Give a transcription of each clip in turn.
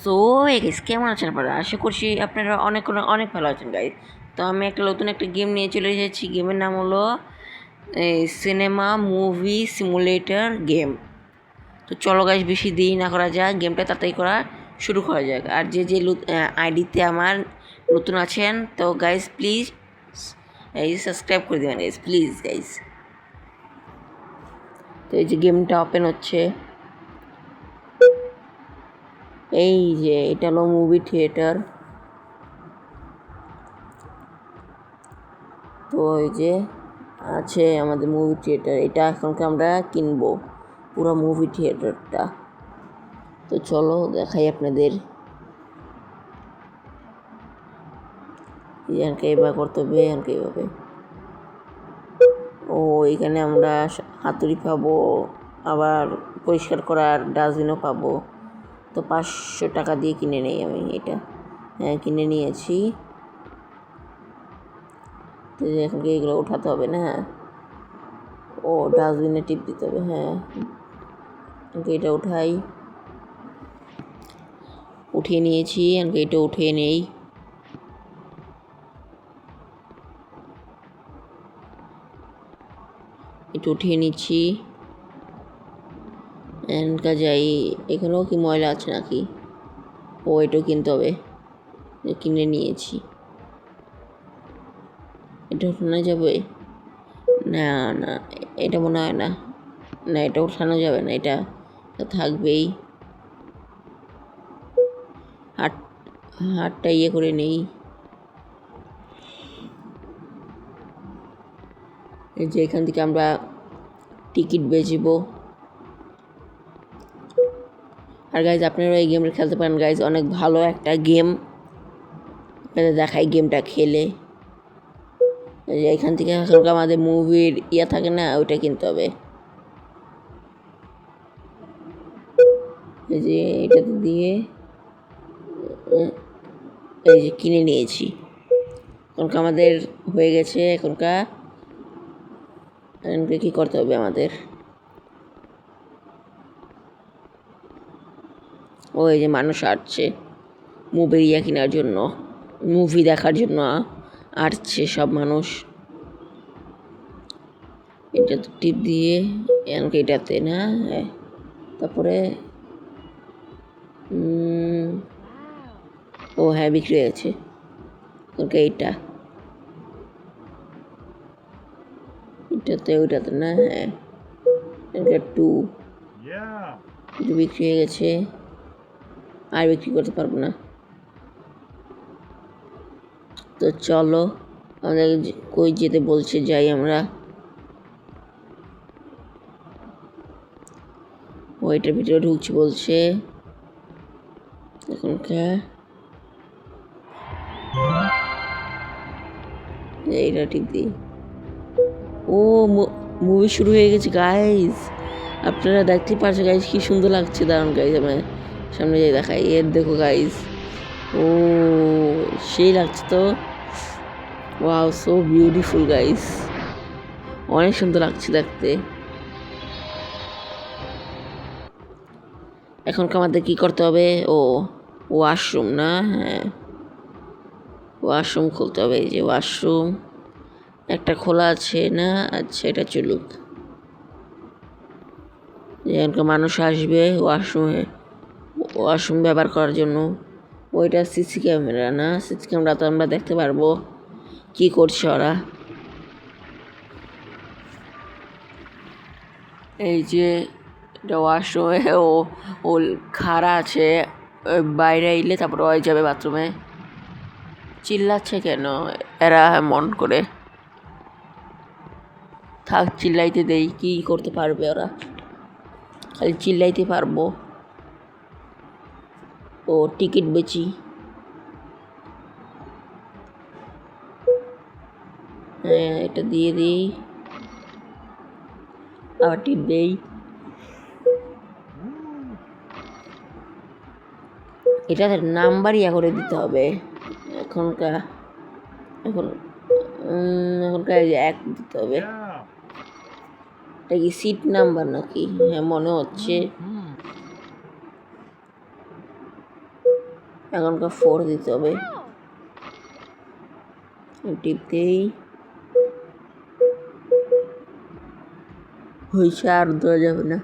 So guys কেমন আছেন আপনারা? আশা করছি আপনারা অনেক অনেক ভালো আছেন গাইস। তো আমি নতুন একটা গেম নিয়ে চলে এসেছি। গেমের নাম হলো সিনেমা মুভি সিমুলেটর গেম। তো চলো গাইস, বেশি দেরি না করা যাক, গেমটা তাড়াতাড়ি শুরু করা যাক। আর যে আইডিতে আমার নতুন আছেন, তো গাইস প্লিজ এই সাবস্ক্রাইব করে দেবেন গাইস, প্লিজ গাইস। তো এই যে গেমটা ওপেন হচ্ছে, এই যে এটা হলো মুভি থিয়েটার। তো এই যে আছে আমাদের মুভি থিয়েটার, এটা এখনকে আমরা কিনবো পুরো মুভি থিয়েটারটা। তো চলো দেখাই আপনাদের। এখানকে এবার করতে হবে, এখানকে এইভাবে। ও এখানে আমরা হাতুড়ি পাবো, আবার পরিষ্কার করার ডাস্টবিনও পাবো। তো 500 টাকা দিয়ে কিনে নেই আমি এটা। হ্যাঁ, কিনে নিয়েছি। তো এখানকে এগুলো উঠাতে হবে না? ও ডাস্টবিনে টিপ দিতে হবে। হ্যাঁ, এটা উঠাই, উঠিয়ে নিয়েছি। এটা উঠিয়ে নেই। এটা উঠিয়ে নিচ্ছি। এনকা যাই, এখানেও কি ময়লা আছে নাকি? ও এটাও কিনতে হবে, কিনে নিয়েছি। এটা উঠানো যাবে না? না, এটা মনে হয় না। না, এটা উঠানো যাবে না, এটা থাকবেই। হাতটা ইয়ে করে নেই। এই যে এখান থেকে আমরা টিকিট বেচবো। আর গাইজ আপনারা এই গেমটা খেলতে পারেন গাইজ, অনেক ভালো একটা গেম। আপনাদের দেখাই গেমটা খেলে। এখান থেকে এখনকার আমাদের মুভির ইয়ে থাকে না, ওইটা কিনতে হবে। এই যে এটাতে দিয়ে এই যে কিনে নিয়েছি। এখনকার আমাদের হয়ে গেছে। এখনকার কী করতে হবে আমাদের? ওই যে মানুষ আসছে মুভির ইয়ে কেনার জন্য, মুভি দেখার জন্য আসছে সব মানুষ। এটা তো টিপ দিয়ে এটাতে না। হ্যাঁ, তারপরে ও হ্যাঁ, বিক্রি হয়েছে। এটাতে ওইটাতে না। হ্যাঁ, এটা 2 বিক্রি হয়ে গেছে, আর বিক্রি করতে পারবো না। তো চলো আমাদের কই যেতে বলছে, যাই আমরা। ওইটার ভিতরে ঢুকছি বলছে। এখনকার এইটা ঠিক দিই। ও মুভি শুরু হয়ে গেছে গাইজ, আপনারা দেখতে পাচ্ছেন গাইজ, কি সুন্দর লাগছে। দারুণ গাইজ, আমার সামনে যাই দেখাই। এর দেখো গাইজ, ও সেই লাগছে তো। ওয়াও, সো বিউটিফুল গাইজ, অনেক সুন্দর লাগছে দেখতে। এখনকার আমাদের কি করতে হবে? ও ওয়াশরুম না? হ্যাঁ, ওয়াশরুম খুলতে হবে। এই যে ওয়াশরুম একটা খোলা আছে না? আচ্ছা, এটা চলুক। এখানকার মানুষ আসবে ওয়াশরুম ব্যবহার করার জন্য। ওইটা সিসি ক্যামেরা না? সিসি ক্যামেরা তো আমরা দেখতে পারবো কি করছে ওরা। এই যে এটা ওয়াশরুমে ও খাড়া আছে, বাইরে এলে তারপর ওই যাবে বাথরুমে। চিল্লাচ্ছে কেন এরা মন করে? থাক, চিল্লাইতে দেই, কি করতে পারবে ওরা? খালি চিল্লাইতে পারবো। ও টিকিট বেচি। হ্যাঁ, এটা দিয়ে দিই, আবার টিপ দেই। এটা নাম্বার ইয়া করে দিতে হবে। এখনকার 1 দিতে হবে। এটা কি সিট নাম্বার নাকি? হ্যাঁ, মনে হচ্ছে। এখনকার 4 দিতে হবে। টিপ দেই, হয়েছে, আর দেওয়া যাবে না।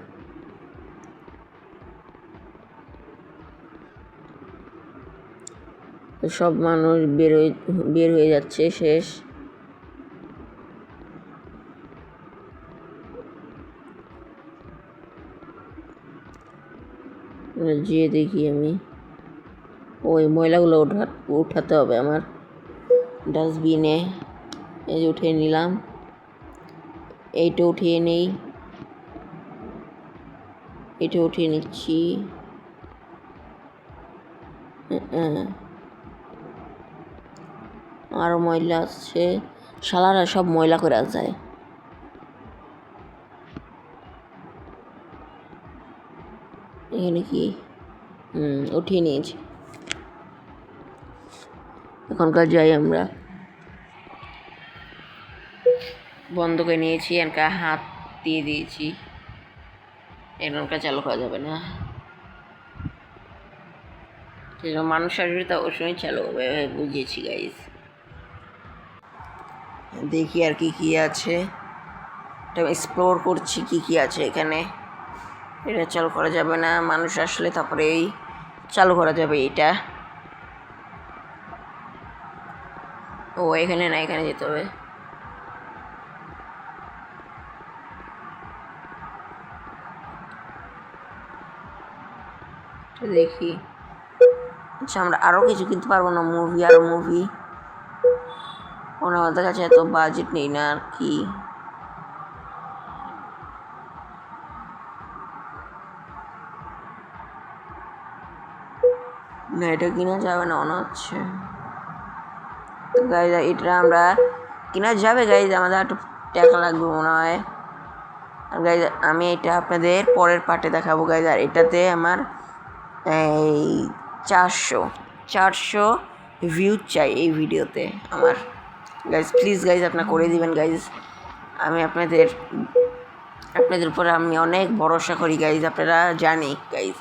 সব মানুষ বের হয়ে যাচ্ছে, শেষ। যেয়ে দেখি আমি, ওই ময়লাগুলো উঠাতে হবে আমার ডাস্টবিনে। এই যে উঠিয়ে নিলাম, এইটা উঠিয়ে নেই, এটা উঠিয়ে নিচ্ছি। আরও ময়লা আছে, শালারা সব ময়লা করে যায়। এখানে কি উঠিয়ে নিয়েছি। এখনকার যাই, আমরা বন্ধ করে নিয়েছি, এনকা হাত দিয়ে দিয়েছি, এখনকার চালু করা যাবে না। মানুষ আসবে তো ওই সময় চালু হবে, বুঝিয়েছি গাইজ। দেখি আর কি আছে, এটা এক্সপ্লোর করছি কি আছে এখানে। এটা চালু করা যাবে না, মানুষ আসলে তারপরেই চালু করা যাবে এটা। ও এখানে না, এখানে যেতে হবে। দেখি, আচ্ছা আমরা আরও কিছু কিনতে পারবো না? মুভি আমাদের কাছে এত বাজেট নেই না আর কি। না, এটা কিনা যাবে না মনে হচ্ছে। গাইজ এটা আমরা কিনা যাবে গাইজ, আমাদের একটু টাকা লাগবে মনে হয়। আর গাইজ আমি এটা আপনাদের পরের পার্টে দেখাবো গাইজ। আর এটাতে আমার এই 400 ভিউ চাই এই ভিডিওতে আমার। গাইজ প্লিজ গাইজ আপনারা করে দিবেন গাইজ, আমি আপনাদের উপরে আমি অনেক ভরসা করি গাইজ, আপনারা জানি গাইজ,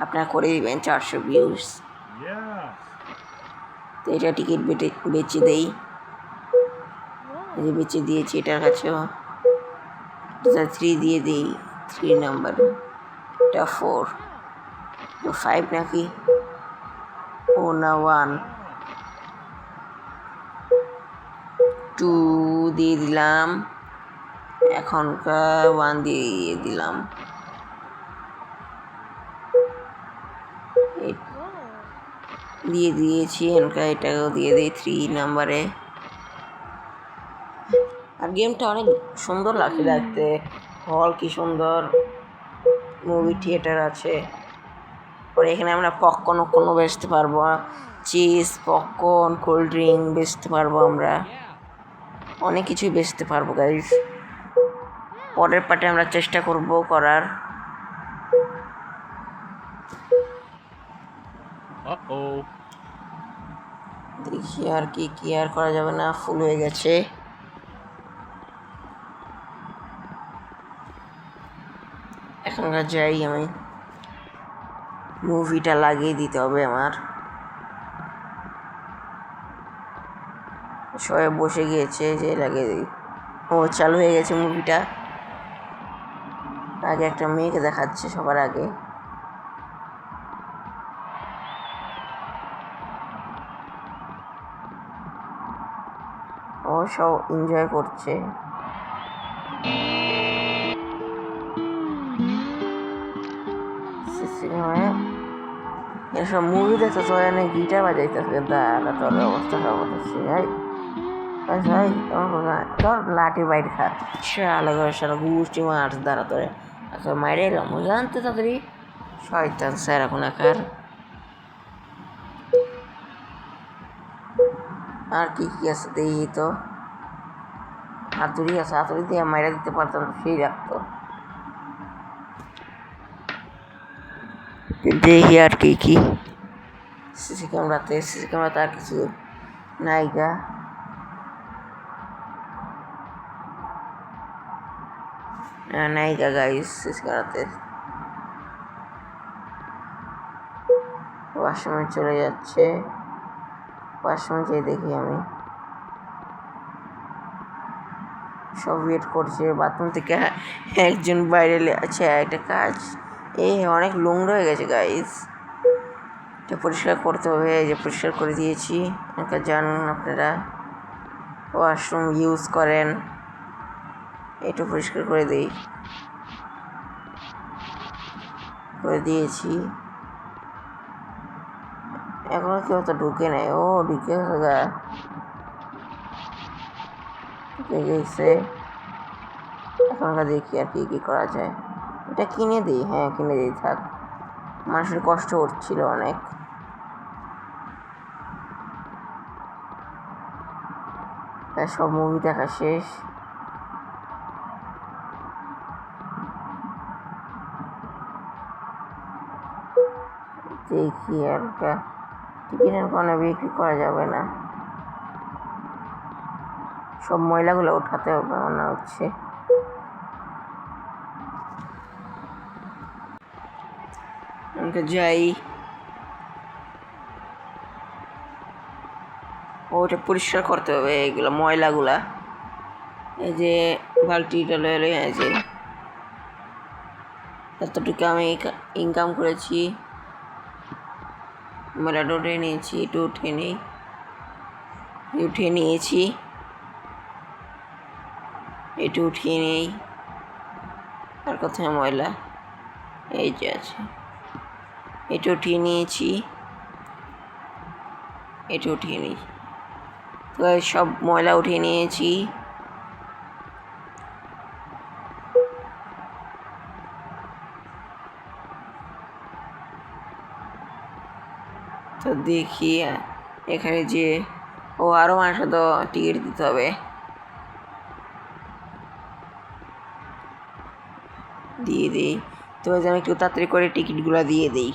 আপনারা করে দিবেন 400 ভিউজ। তো এটা টিকিট বেচে দেই, বেচে দিয়েছি, এটার কাছেও 3 দিয়ে দিই, 3 নাম্বার, এটা 4, 5 নাকি, ও না 1, 2 দিয়ে দিলাম, এখনকার 1 দিয়ে দিলাম, দিয়ে দিয়েছি। এখনকার এটাও দিয়ে দিই 3 নাম্বারে। আর গেমটা অনেক সুন্দর লাগে দেখতে, হল কি সুন্দর, মুভি থিয়েটার আছে। পরে এখানে আমরা পপকর্ন বেচতে পারবো, চিজ, পপকর্ন, কোল্ড ড্রিঙ্ক বেচতে পারবো, আমরা অনেক কিছুই বেচতে পারবো গাইজ। পরের পার্টে আমরা চেষ্টা করব করার। দেখি আর কি আর করা যাবে না, ফুল হয়ে গেছে। এখনকার যাই, আমি মুভিটা লাগিয়ে দিতে হবে আমার। সবাই বসে গিয়েছে, যে লাগিয়ে দিই। ও চালু হয়ে গেছে মুভিটা। আগে একটা মেয়েকে দেখাচ্ছে সবার আগে। ও সব এনজয় করছে। এসব মুভি দেখতে তো এনে গিটার বাজাইতেছে, দাঁড়া তোর অবস্থা খারাপ হচ্ছে। তোর লাঠি বাইর খা, শালা করে শালা গুষ্টি মার, দাঁড়া তোরে আচ্ছা মাইরে এলাম জানতে তাড়াতাড়ি, শয়তান স্যার এখন একার। আর কি আছে দেখি তো, হাতুড়ি আছে, হাতুড়ি দিয়ে মাইরা দিতে পারতাম তো সেই রাখতো। দেখি আর কি সিসি ক্যামেরাতে আর কিছু নায়িকা গাইস সিসি ক্যামেরাতে। ও ওয়াশরুমে চলে যাচ্ছে। ওয়াশরুমে যেয়ে দেখি আমি সব ওয়েট করছে বাথরুম থেকে একজন বাইরে আছে। একটা কাজ অনেক নোংরা হয়ে গেছে গাইস, এটা পরিষ্কার করতে হবে। এই যে পরিষ্কার করে দিয়েছি। এটা জানুন আপনারা ওয়াশরুম ইউজ করেন, একটু পরিষ্কার করে দিয়েছি। এখনো কেউ তো ঢুকে নেই। ঢুকে গেছে। এখনকার দেখি আর কি করা যায়। এটা কিনে দিই, কিনে দিই থাক, মানুষের কষ্ট হচ্ছিল অনেক। সব মুভি দেখা শেষ। দেখি আর টিকিটের কোনো বিক্রি করা যাবে না, সব ময়লাগুলো উঠাতে হবে মনে হচ্ছে। যাই, ওটা পরিষ্কার করতে হবে এইগুলো ময়লাগুলা। এই যে বালতিটা লয়ে এই যে এতটুকু আমি ইনকাম করেছি, ময়লাটা উঠে নিয়েছি। একটু উঠিয়ে নিয়েছি, একটু উঠিয়ে নেই। আর কোথায় ময়লা? এই যে আছে, এটা উঠিয়ে নিয়েছি, এটা উঠিয়ে নিই। তো সব ময়লা উঠিয়ে নিয়েছি। তো দেখি এখানে যে আরও মানুষের তো টিকিট দিতে হবে, দিয়ে দিই। তো আমি একটু তাড়াতাড়ি করে টিকিটগুলো দিয়ে দিই।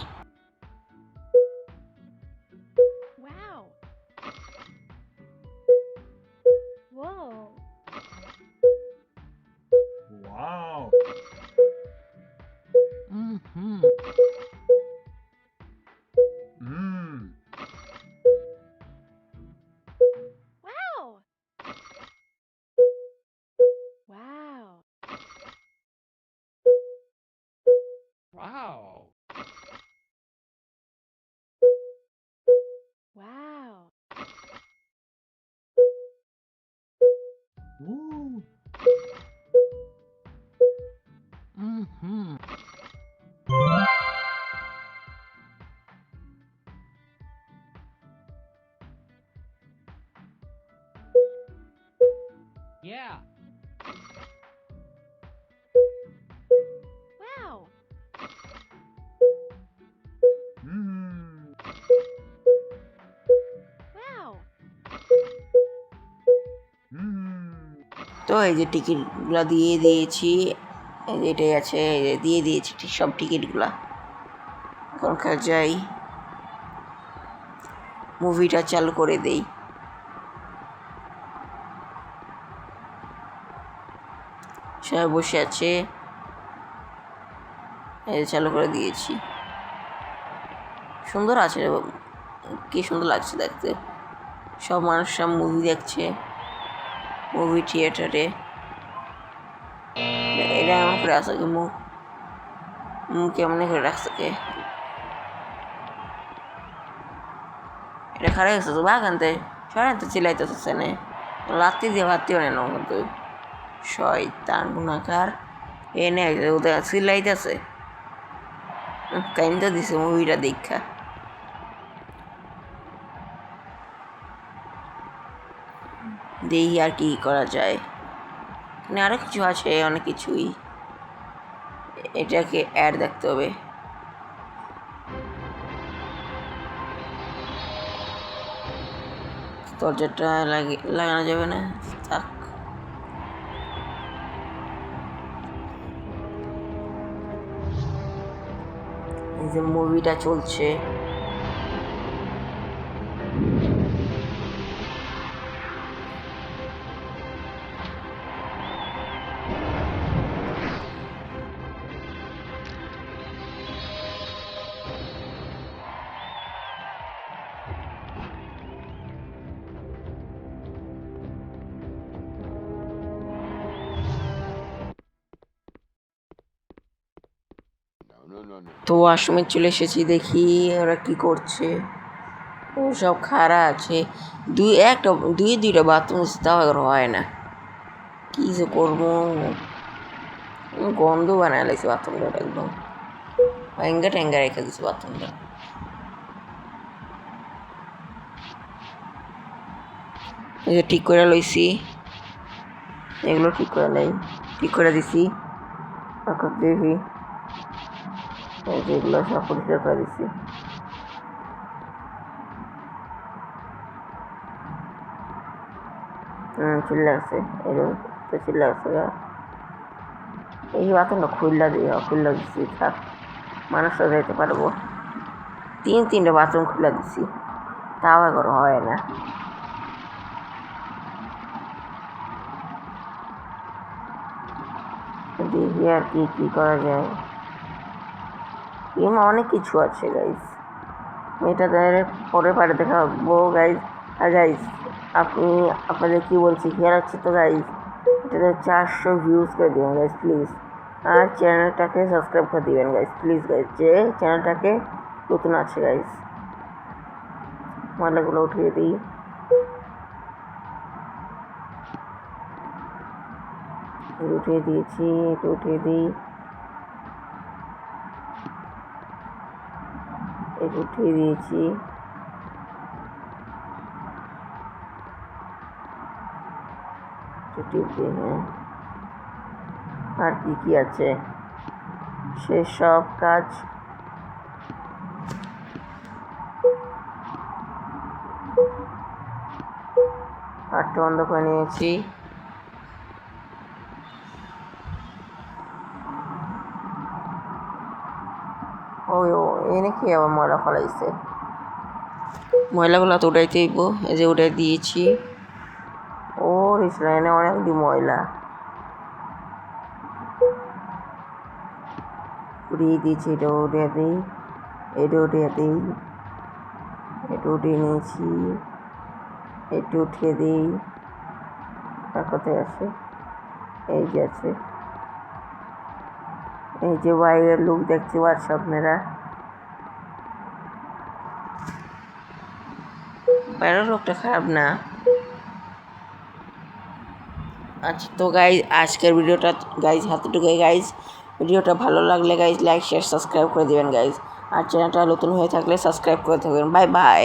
তো এই যে টিকিটগুলো দিয়ে দিয়েছি, এটাই আছে, দিয়ে দিয়েছি সব টিকিটগুলা। এখনকার যাই, মুভিটা চালু করে দেই। সবাই বসে আছে, চালু করে দিয়েছি। সুন্দর আছে, কি সুন্দর লাগছে দেখতে। সব মানুষ সব মুভি দেখছে মুভি থিয়েটারে। এটা এমন করে আসে কি মুখ কেমন করে রাখছে কে? এটা খারাপ গেছে তো বাগানতে সরাইতে চিলাইতেছে না, লাত্তি দিয়ে ভাত্তিও নেন কিন্তু শয়তান গুণাকার এনে ওদের চিল্লাইতেছে। কাইন্দা দিছে মুভিটা দেখা। দেখি আর কি করা যায়, মানে আরো কিছু আছে, অনেক কিছুই। এটাকে অ্যাড দেখতে হবে। দরজাটা লাগানো যাবে না, থাক। এই যে মুভিটা চলছে, তো আশ্রমে চলে এসেছি, দেখি ওরা কি করছে। ও সব খাড়া আছে, দুইটা বাথরুম তাও আর হয় না, কী যে করবো। গন্ধ বানায় লাগছে বাথরুমটা, একদম ট্যাঙ্গা ট্যাঙ্গা রেখে দিচ্ছে বাথরুমটা। এই যে ঠিক করে লইছি, এগুলো ঠিক করে নেই, ঠিক করে দিছি। এখন দেখি যেগুলো সব পরিষ্কার করে দিচ্ছি। চিল্লা আছে, এরকম তো চিল্লা আছে। এই বাথরুমটা খুললা দিচ্ছি, থাক মানুষটা যাইতে পারবো। তিনটে বাথরুম খুলে দিচ্ছি, তাও এখন হয় না। দেখি আর কি করা যায়। গেমে অনেক কিছু আছে গাইজ, এটা পরে পারে দেখাবো গাইজ। আর গাইজ আপনাদের কি বলছি খেয়াল রাখছি তো গাইজ, এটাতে 400 ভিউজ করে দিবেন গাইজ প্লিজ। আর চ্যানেলটাকে সাবস্ক্রাইব করে দিবেন গাইজ প্লিজ গাইজ, যে চ্যানেলটাকে নতুন আছে গাইজ। ময়লাগুলো উঠিয়ে দিই, উঠিয়ে দিয়েছি, এটা উঠিয়ে দিই, এটা উঠিয়ে দিয়েছি। হ্যাঁ, আর কি আছে সেসব কাজ। হাতটা বন্ধ করে নিয়েছি। ও এনে কি আবার ময়লা ফলাইছে, ময়লাগুলো তো উঠাইতে হইব। এই যে উঠাই দিয়েছি। ও এনে অনেক ময়লা উঠিয়ে দিয়েছি, এটা উঠিয়ে দিই, এটা উঠিয়ে দিই, এটা উঠিয়ে নিয়েছি, এটা উঠিয়ে দিই। আর কোথায় আছে, এই যে আছে, এই যে বাইরের লোক দেখতে পাচ্ছ আপনারা, বাইরের লোকটা খারাপ না। আচ্ছা তো গাইজ আজকের ভিডিওটা গাইজ এতটুকুই গাইজ। ভিডিওটা ভালো লাগলে গাইজ লাইক শেয়ার সাবস্ক্রাইব করে দেবেন গাইজ। আর চ্যানেলটা নতুন হয়ে থাকলে সাবস্ক্রাইব করে থাকবেন। Bye bye.